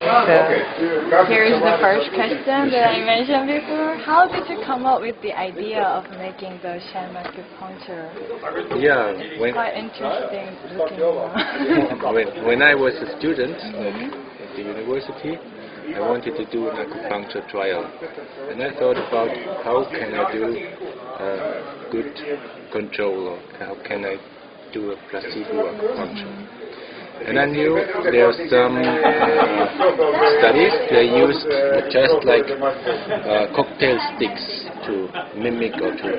So here's the first question that I mentioned before. How did you come up with the idea of making the sham acupuncture? Yeah, It's quite interesting looking. when I was a student at the university, I wanted to do an acupuncture trial, and I thought about how can I do good control, or how can I do a placebo acupuncture. And I knew there are some studies they used just like cocktail sticks to mimic or to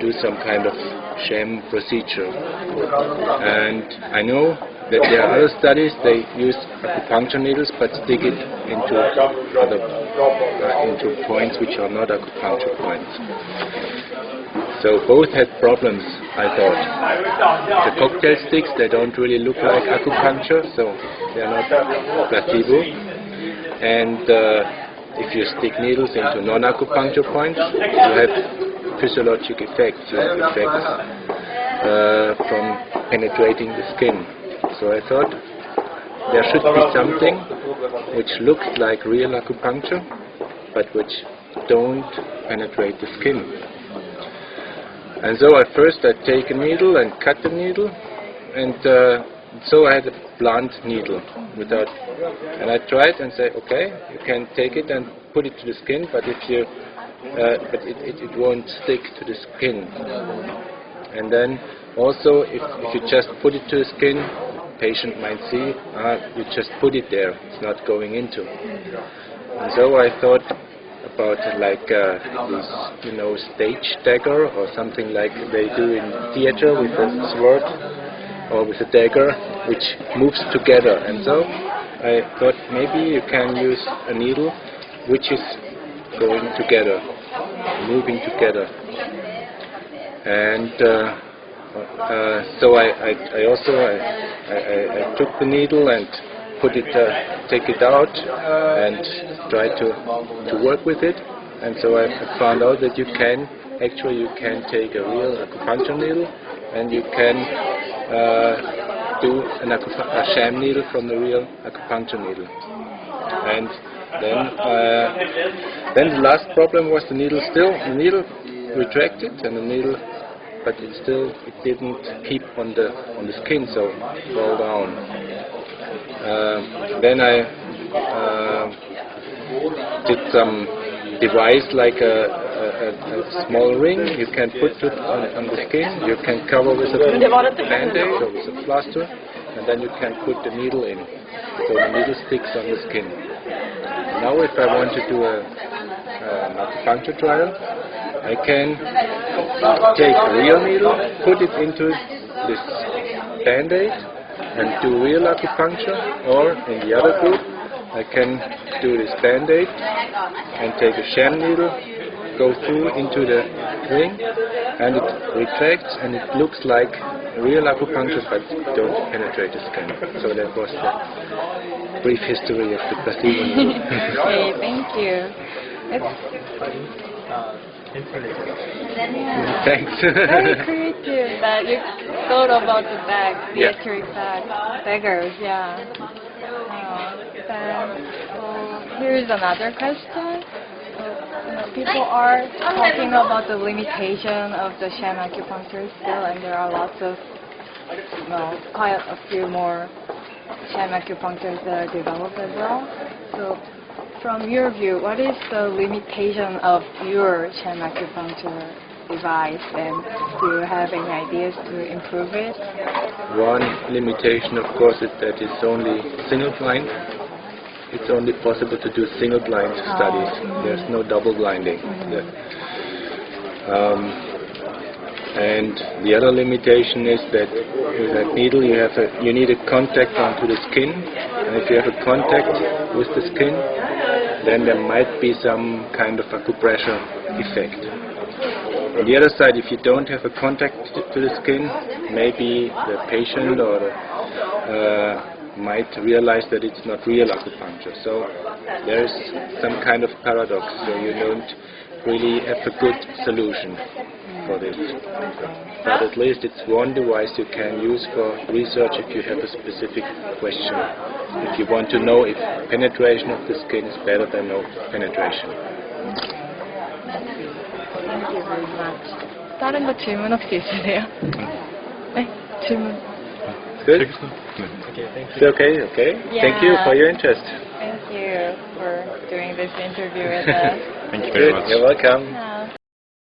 do some kind of sham procedure. And I know that there are other studies they use acupuncture needles but stick it into other into points which are not acupuncture points. So both had problems, I thought. The cocktail sticks, they don't really look like acupuncture, so they are not placebo. And if you stick needles into non-acupuncture points, you have physiological effects. You have effects from penetrating the skin. So I thought there should be something which looks like real acupuncture, but which don't penetrate the skin. And so at first I take a needle and cut the needle, and so I had a blunt needle without, and I tried and said, okay, you can take it and put it to the skin, but if you, but it won't stick to the skin. And then also if you just put it to the skin, the patient might see, you just put it there, it's not going into. And so I thought about like this, stage dagger or something like they do in theater with a sword or with a dagger which moves together. And so I thought maybe you can use a needle which is going together, moving together. And so I took the needle and take it out and try to work with it, and so I found out that you can take a real acupuncture needle and you can do a sham needle from the real acupuncture needle. And then the last problem was the needle retracted, and the needle, but it didn't keep on the skin, so it fell down. Then I did some device like a small ring. You can put it on the skin. You can cover with a band-aid or with a plaster, and then you can put the needle in. So the needle sticks on the skin. Now if I want to do an acupuncture trial, I can take a real needle, put it into this band-aid, and do real acupuncture, or in the other group I can do this band-aid and take a sham needle, go through into the ring, and it retracts and it looks like real acupuncture but don't penetrate the skin. So that was the brief history of the placebo needle. Okay, thank you. Yeah. Thanks. Very creative that you thought about the bag, the theatric daggers, yeah. Then here's another question. People are talking about the limitation of the sham acupuncture still, and there are lots of, quite a few more sham acupunctures that are developed as well. So from your view, what is the limitation of your sham acupuncture device, and do you have any ideas to improve it? One limitation, of course, is that it's only single blind. It's only possible to do single blind studies. There's no double blinding. And the other limitation is that with that needle you need a contact onto the skin, and if you have a contact with the skin, then there might be some kind of acupressure effect. On the other side, if you don't have a contact to the skin, maybe the patient or might realize that it's not real acupuncture. So there's some kind of paradox. So you don't really have a good solution for this. But at least it's one device you can use for research if you have a specific question. If you want to know if penetration of the skin is better than no penetration. Thank you very much. 다른 거 질문 혹시 있으세요? 네, 질문. Good? Okay, thank It's okay, okay. Thank you for your interest. Thank you for doing this interview with us. Thank you very Good, much. you're welcome.